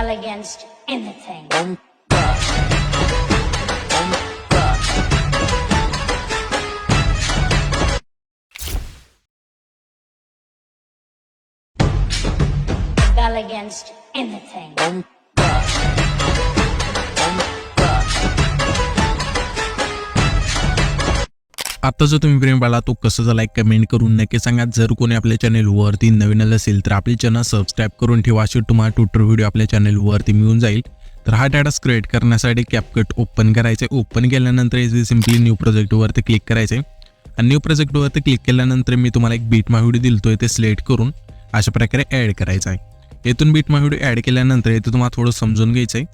rebel against anything. Rebel against anything. आता जो तुम्ही प्रेम पाहिला तो कसं झाला कमेंट करून नक्की सांगा. जर कोणी आपल्या चॅनलवरती नवीन आलं असेल तर आपले चॅनल सबस्क्राईब करून ठेवा. अशी तुम्हाला ट्विटर व्हिडिओ आपल्या चॅनलवरती मिळून जाईल. तर हा डाटा क्रिएट करण्यासाठी कॅपकट ओपन करायचं आहे. ओपन केल्यानंतर इथे सिम्पली न्यू प्रोजेक्टवरती क्लिक करायचं आहे आणि न्यू प्रोजेक्टवरती क्लिक केल्यानंतर मी तुम्हाला एक बीटमा व्हिडिओ दिलतोय ते सिलेक्ट करून अशा प्रकारे ॲड करायचा आहे. येथून बीटमा व्हिडिओ ॲड केल्यानंतर इथे तुम्हाला थोडं समजून घ्यायचं आहे.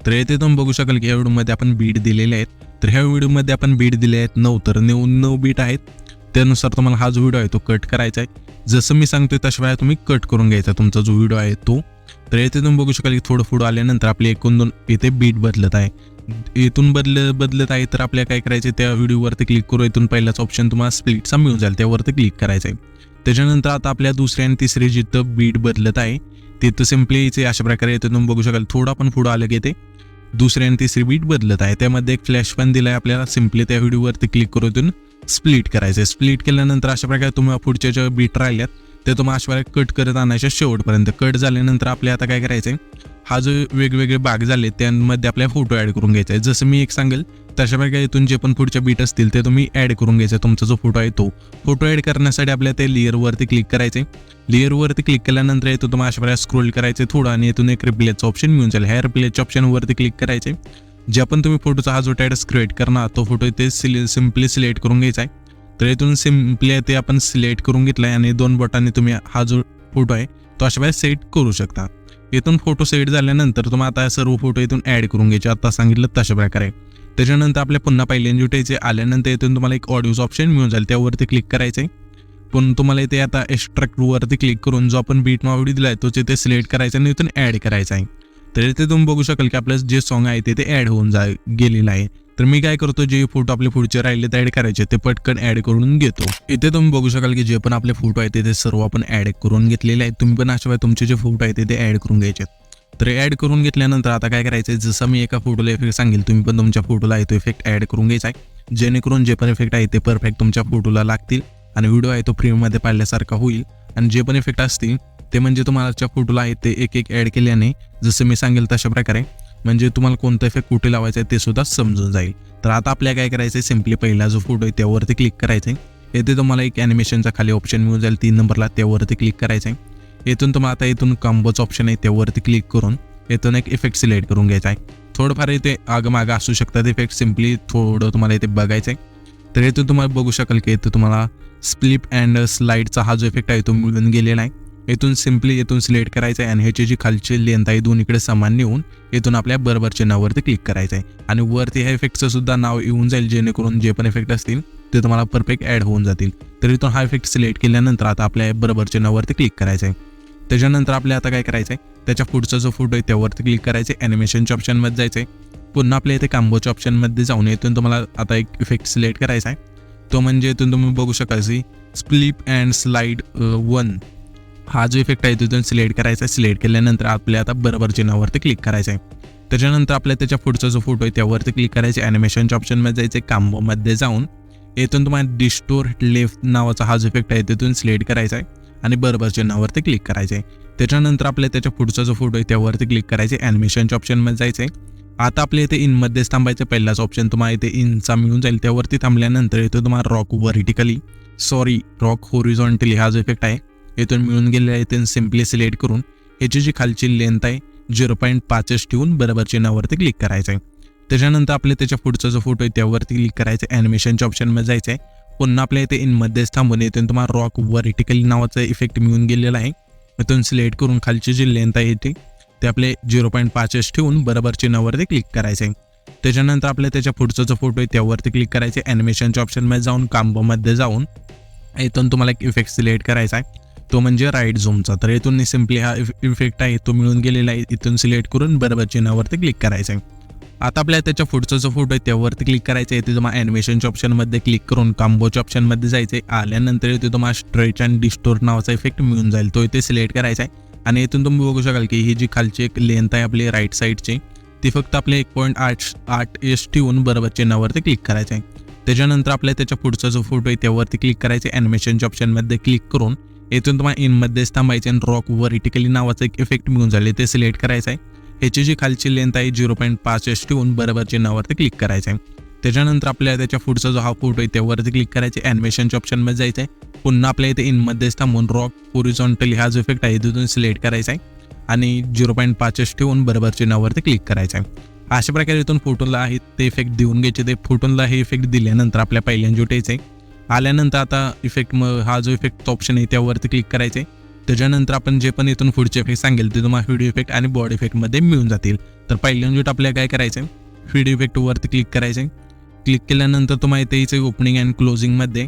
तर येथे तुम्ही बघू शकाल की या व्हिडिओमध्ये आपण बीट दिलेले आहेत. तर ह्या व्हिडिओमध्ये आपण बीट दिले आहेत 9 तर 9 बीट आहेत. त्यानुसार तुम्हाला हा जो व्हिडिओ आहे तो कट करायचा आहे. जसं मी सांगतोय तशा वेळा तुम्ही कट करून घ्यायचा तुमचा जो व्हिडिओ आहे तो. तर येथे तुम्ही बघू शकाल की थोडं पुढं आल्यानंतर आपले एकूण 2 इथे बीट बदलत आहे. इथून बदलत आहे तर आपल्याला काय करायचं त्या व्हिडिओवरती क्लिक करू. इथून पहिलाच ऑप्शन तुम्हाला स्प्लिटचा मिळून जाईल त्यावरती क्लिक करायचं आहे. त्याच्यानंतर आता आपल्या दुसऱ्या आणि तिसरी जिथं बीट बदलत आहे तिथं सिम्पली इथे अशा प्रकारे येथे तुम्ही बघू शकाल थोडं आपण पुढं आलं की ते दुसरी आणि तिसरी बीट बदलत आहे. त्यामध्ये एक फ्लॅश पण दिला आहे आपल्याला. सिम्पली त्या व्हिडिओवरती क्लिक करून स्प्लिट करायचं आहे. स्प्लिट केल्यानंतर अशा प्रकारे तुम्ही पुढच्या ज्या बीट राहिल्यात ते तुम्हाला अशा प्रकारे कट करत आणायच्या शेवटपर्यंत. कट झाल्यानंतर आपल्या आता काय करायचं आहे हा जो वेगवेगळे भाग झाले त्यामध्ये आपल्या फोटो ॲड करून घ्यायचा आहे. जसं मी एक सांगेल तशा प्रकारे इथून जे पण पुढच्या बीट असतील ते तुम्ही ॲड करून घ्यायचं. तुमचा जो फोटो आहे तो फोटो ॲड करण्यासाठी आपल्याला ते लेअरवरती क्लिक करायचे. लेअरवरती क्लिक केल्यानंतर येतो तुम्हाला अशा प्रकारे स्क्रोल करायचे थोडं आणि इथून एक रिप्लेसचं ऑप्शन मिळून जाईल. ह्या रिप्लेसच्या ऑप्शनवरती क्लिक करायचे. जे पण तुम्ही फोटोचा हा जो टॅडस क्रिएट करणार तो फोटो इथे सिम्पली सिलेक्ट करून घ्यायचा आहे. तर इथून सिम्पली ते आपण सिलेक्ट करून घेतला आहे आणि 2 बोटांनी तुम्ही हा जो फोटो आहे तो अशा प्रकारे सेट करू शकता. इथून फोटो सेट झाल्यानंतर तुम्हाला आता सर्व फोटो इथून ॲड करून घ्यायचे आता सांगितलं तशा प्रकारे. त्याच्यानंतर आपल्या पुन्हा पहिल्यांदा जुटायचे आल्यानंतर इथून तुम्हाला एक ऑडिओचं ऑप्शन मिळून जाईल त्यावरती क्लिक करायचं आहे. पण तुम्हाला इथे आता एक्स्ट्रॅक्टवरती क्लिक करून जो आपण बीट व्हिडिओ दिला आहे तो तिथे सिलेक्ट करायचा आणि इथून ॲड करायचा आहे. तर इथे तुम्ही बघू शकाल की आपलं जे सॉन्ग आहे ते ॲड होऊन गेलेलं आहे. तर मी काय करतो जे फोटो आपले पुढचे राहिले ते ॲड करायचे ते पटकन ॲड करून घेतो. इथे तुम्ही बघू शकाल की जे पण आपले फोटो आहेत ते सर्व आपण ॲड करून घेतलेले आहेत. तुम्ही पण अशा तुमचे जे फोटो आहेत ते ॲड करून घ्यायचे. तर ॲड करून घेतल्यानंतर आता काय करायचं आहे जसं मी एका फोटोला इफेक्ट सांगेल तुम्ही पण तुमच्या फोटोला आहे तो इफेक्ट ॲड करून घ्यायचा आहे. जेणेकरून जे पण इफेक्ट आहे ते परफेक्ट तुमच्या फोटोला लागतील आणि व्हिडिओ आहे तो फ्रेममध्ये पाहिल्यासारखा होईल. आणि जे पण इफेक्ट असतील ते म्हणजे तुम्हाला फोटोला आहे ते एक ॲड केल्याने जसं मी सांगेल तशा प्रकारे म्हणजे तुम्हाला कोणतं इफेक्ट कुठे लावायचं आहे ते सुद्धा समजून जाईल. तर आता आपल्याला काय करायचं आहे सिम्पली पहिला जो फोटो आहे त्यावरती क्लिक करायचं आहे. येथे तुम्हाला एक ॲनिमेशनचा खाली ऑप्शन मिळून जाईल 3 नंबरला त्यावरती क्लिक करायचं आहे. इथून तुम्हाला आता इथून कॉम्बोचं ऑप्शन आहे त्यावरती क्लिक करून इथून एक इफेक्ट सिलेक्ट करून घ्यायचा आहे. थोडंफार इथे आगमागं असू शकतात इफेक्ट सिम्पली थोडं तुम्हाला इथे बघायचं आहे. तर इथून तुम्हाला बघू शकाल की इथं तुम्हाला स्प्लिप अँड स्लाईडचा हा जो इफेक्ट आहे तो मिळून गेलेला आहे. इथून सिम्पली इथून सिलेक्ट करायचं आहे आणि ह्याची जी खालची लेंथ आहे दोन्हीकडे समान नेऊन इथून आपल्या बरोबरच्या नावावरती क्लिक करायचं आहे आणि वरती ह्या इफेक्टचं सुद्धा नाव येऊन जाईल जेणेकरून जे पण इफेक्ट असतील ते तुम्हाला परफेक्ट ॲड होऊन जातील. तर इथून हा इफेक्ट सिलेक्ट केल्यानंतर आता आपल्या बरोबरच्या नावावरती क्लिक करायचं आहे. त्याच्यानंतर आपल्याला आता काय करायचं आहे त्याच्या पुढचा जो फोटो आहे त्यावरती क्लिक करायचं आहे. ॲनिमेशनच्या ऑप्शनमध्ये जायचं आहे. पुन्हा आपल्या इथे कॉम्बोच्या ऑप्शनमध्ये जाऊन इथून तुम्हाला आता एक इफेक्ट सिलेक्ट करायचा आहे. तो म्हणजे इथून तुम्ही बघू शकाल की स्प्लिप अँड स्लाईड 1 हा जो इफेक्ट आहे तिथून सिलेक्ट करायचा आहे. सिलेक्ट केल्यानंतर आपल्या आता बरोबर चिन्हावरती क्लिक करायचं आहे. त्याच्यानंतर आपल्या त्याच्या पुढचा जो फोटो आहे त्यावरती क्लिक करायचे. ॲनिमेशनच्या ऑप्शनमध्ये जायचं आहे. कॉम्बोमध्ये जाऊन इथून तुम्हाला डिस्टोर्ट लेफ्ट नावाचा हा जो इफेक्ट आहे तिथून सिलेक्ट करायचा आहे आणि बरोबर चिन्हावरती क्लिक करायचं आहे. त्याच्यानंतर आपल्या त्याच्या पुढचा जो फोटो आहे त्यावरती क्लिक करायचे. ॲनिमेशनच्या ऑप्शनमध्ये जायचं आहे. आता आपल्या इथे इनमध्येच थांबायचं. पहिलाच ऑप्शन तुम्हाला इथे इनचा मिळून जाईल. त्यावरती थांबल्यानंतर इथे तुम्हाला रॉक होरिझॉन्टली हा जो इफेक्ट आहे इथून मिळून गेलेला आहे. इथून सिम्पली सिलेक्ट करून ह्याची जी खालची लेंथ आहे 0.5 ठेवून बरोबर चिन्हावरती क्लिक करायचं आहे. त्याच्यानंतर आपल्या त्याच्या पुढचा जो फोटो आहे त्यावरती क्लिक करायचं आहे. ॲनिमेशनच्या ऑप्शनमध्ये जायचं आहे. पुन्हा आपल्या इथे इनमध्येच थांबून इथून तुम्हाला रॉक व्हर्टिकली नावाचा इफेक्ट मिळून गेलेला आहे. इथून सिलेक्ट करून खालची जी लेंथ आहे ते आपले 0.5 ठेवून बरोबर चिन्हावरती क्लिक करायचं आहे. त्याच्यानंतर आपल्या त्याच्या पुढचा जो फोटो आहे त्यावरती क्लिक करायचे. ॲनिमेशनच्या ऑप्शनमध्ये जाऊन कॉम्बोमध्ये जाऊन इथून तुम्हाला एक इफेक्ट सिलेक्ट करायचा आहे तो म्हणजे राईट झूमचा. तर इथून सिम्पली हा इफेक्ट आहे तो मिळून गेलेला आहे. इथून सिलेक्ट करून बरोबर चिन्हावरती क्लिक करायचं आहे. आता आपल्याला त्याच्या पुढचा जो फोटो आहे त्यावरती क्लिक करायचं आहे. इथे तुम्हाला ॲनिमेशनच्या ऑप्शनमध्ये क्लिक करून कॉम्बोच्या ऑप्शनमध्ये जायचं आहे. आल्यानंतर इथे तुम्हाला स्ट्रेच अँड डिस्टोर्ट नावाचा इफेक्ट मिळून जाईल तो इथे सिलेक्ट करायचा आहे आणि इथून तुम्ही बघू शकाल की ही जी खालची एक लेंथ आहे आपली राईट साईडची ती फक्त आपले 1.8 ठेवून बरोबर चिन्हावरती क्लिक करायचं आहे. त्याच्यानंतर आपल्या त्याच्या पुढचा जो फोटो आहे त्यावरती क्लिक करायचे. ॲनिमेशनच्या ऑप्शनमध्ये क्लिक करून इथून तुम्हाला इनमध्येच थांबायचे आणि रॉक व्हर्टिकली नावाचा एक इफेक्ट मिळून झाले ते सिलेक्ट करायचं आहे. ह्याची जी खालची लेंथ आहे 0.5 ठेवून बरोबर चिन्हावरती क्लिक करायचं आहे. त्याच्यानंतर आपल्याला त्याच्या पुढचा जो हा फोटो आहे त्यावरती क्लिक करायचे. ॲनिमेशनच्या ऑप्शनमध्ये जायचं आहे. पुन्हा आपल्या इथे इनमध्येच थांबून रॉक हॉरिझॉन्टली हा जो इफेक्ट आहे तिथून सिलेक्ट करायचा आहे आणि 0.5 ठेवून बरोबर चिन्हावरती क्लिक करायचं आहे. अशा प्रकारे इथून फोटोला आहे ते इफेक्ट देऊन घ्यायचे. ते फोटोला हे इफेक्ट दिल्यानंतर आपल्या पहिल्यांदा जोटायचं आहे. आल्यानंतर आता इफेक्ट हा जो इफेक्ट ऑप्शन आहे त्यावरती क्लिक करायचे. त्याच्यानंतर आपण जे पण इथून पुढचे इफेक्ट सांगेल ते तुम्हाला व्हिडिओ इफेक्ट आणि बॉडी इफेक्टमध्ये मिळून जातील. तर पहिल्यांदा आपल्याला काय करायचं आहे, व्हिडिओ इफेक्टवरती क्लिक करायचं आहे. क्लिक केल्यानंतर तुम्हाला इथे इथे ओपनिंग अँड क्लोजिंगमध्ये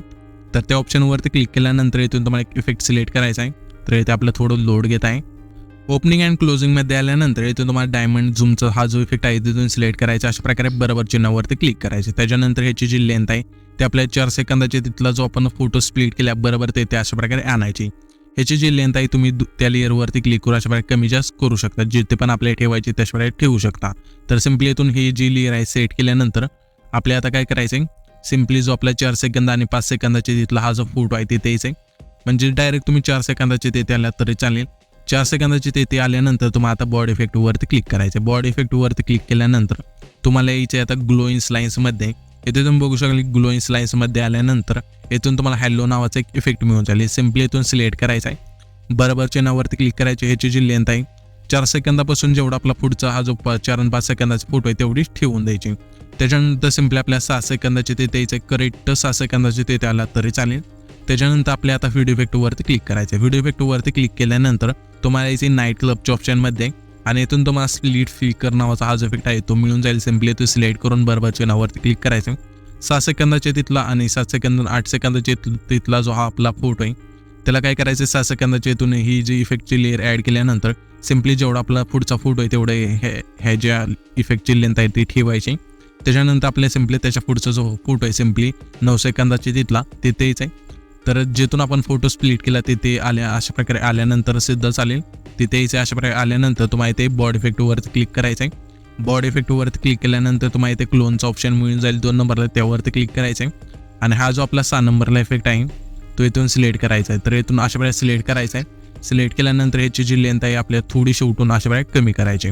तर त्या ऑप्शनवरती क्लिक केल्यानंतर इथून तुम्हाला एक इफेक्ट सिलेक्ट करायचा आहे. तर इथे आपलं थोडं लोड घेत आहे. ओपनिंग अँड क्लोजिंगमध्ये आल्यानंतर इथून तुम्हाला डायमंड झूमचा हा जो इफेक्ट आहे तिथून सिलेक्ट करायचा. अशा प्रकारे बरोबर चिन्हावरती क्लिक करायचे. त्याच्यानंतर ह्याची जी लेंथ आहे ते आपल्या 4 सेकंदाचे तिथला जो आपण फोटो स्प्लिट केला बरोबर ते अशा प्रकारे आणायची. ह्याची जी लेंथ आहे तुम्ही त्या लेअरवरती क्लिक करून अशा प्रकारे कमी जास्त करू शकता. जिथे पण आपल्याला ठेवायची त्याच्या प्रकारे ठेवू शकता. तर सिम्पली इथून ही जी लेअर आहे सेट केल्यानंतर आपल्या आता काय करायचं आहे, सिम्पली जो आपला 4 सेकंद आणि 5 सेकंदाचे तिथला हा जो फोटो आहे तिथे यायचं आहे. म्हणजे डायरेक्ट तुम्ही 4 सेकंदाचे तिथे आला तरी चालेल. 4 सेकंदाचे तिथे आल्यानंतर तुम्हाला आता बॉडी इफेक्टवरती क्लिक करायचं. बॉडी इफेक्टवरती क्लिक केल्यानंतर तुम्हाला यायचे आता ग्लोईंग लाईन्समध्ये इथे तुम्ही बघू शकाल ग्लोईंग लाईन्समध्ये आल्यानंतर इथून तुम्हाला हॅलो नावाचा एक इफेक्ट मिळून जाईल. सिम्पली इथून सिलेक्ट करायचा आहे. बरोबर चिन्हावरती क्लिक करायचे. ह्याची जी लेंथ आहे 4 सेकंदापासून जेवढा आपला पुढचा हा जो 4 आणि 5 सेकंदाचा फोटो आहे तेवढीच ठेवून द्यायची. त्याच्यानंतर सिम्पली आपल्या 6 सेकंदाचे तिथे यायचं. करेक्ट 6 सेकंदाचे तिथे आला तरी चालेल. त्याच्यानंतर आपल्या आता व्हिडिओ इफेक्टवरती क्लिक करायचं. व्हिडिओ इफेक्टवरती क्लिक केल्यानंतर तुम्हाला यायची नाईट क्लबच्या ऑप्शनमध्ये आणि इथून तुम्हाला स्प्लिट फ्लिकर नावाचा हा जो इफेक्ट आहे तो मिळून जाईल. सिम्पली तो सिलेक्ट करून बरोबर चिन्हावरती क्लिक करायचं. 6 सेकंदाचे तिथला आणि 7 सेकंद 8 सेकंदाचे तिथला जो हा आपला फोटो आहे त्याला काय करायचं, 6 सेकंदाच्या इथून ही जी इफेक्टची लेअर ॲड केल्यानंतर सिम्पली जेवढा आपला पुढचा फोटो आहे तेवढे ह्या ज्या इफेक्टची लेंथ आहे ती ठेवायची. त्याच्यानंतर आपल्या सिम्पली त्याच्या पुढचा जो फोटो आहे सिम्पली 9 सेकंदाचे तिथला तिथे यायचं आहे. तर जिथून आपण फोटो स्प्लिट केला तिथे अशा प्रकारे आल्यानंतर सिद्ध चालेल तिथे यायचं. अशा प्रकारे आल्यानंतर तुम्हाला इथे बॉडी इफेक्टवरती क्लिक करायचं आहे. बॉडी इफेक्टवरती क्लिक केल्यानंतर तुम्हाला इथे क्लोनचा ऑप्शन मिळून जाईल 2 नंबरला, त्यावरती क्लिक करायचं आहे. आणि हा जो आपला 6 नंबरला इफेक्ट आहे तो इथून सिलेक्ट करायचा आहे. तर इथून अशा प्रकारे सिलेक्ट करायचा आहे. सिलेक्ट केल्यानंतर ह्याची जी लेंथ आहे आपल्याला थोडीशी उठून अशा प्रकारे कमी करायची.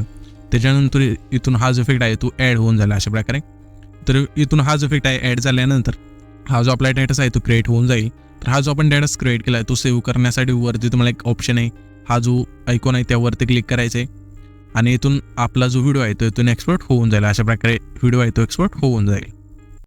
त्याच्यानंतर इथून हा जो इफेक्ट आहे तो ॲड होऊन झाला अशा प्रकारे. तर इथून हा जो इफेक्ट आहे ॲड झाल्यानंतर हा जो आपला डेटा आहे तो क्रिएट होऊन जाईल. तर हा जो आपण डेटा क्रिएट केला आहे तो सेव्ह करण्यासाठी वरती तुम्हाला एक ऑप्शन आहे, हा जो आयकॉन आहे त्यावरती क्लिक करायचं आहे आणि इथून आपला जो व्हिडिओ आहे तो इथून एक्सपोर्ट होऊन जाईल. अशा प्रकारे व्हिडिओ आहे तो एक्सपोर्ट होऊन जाईल.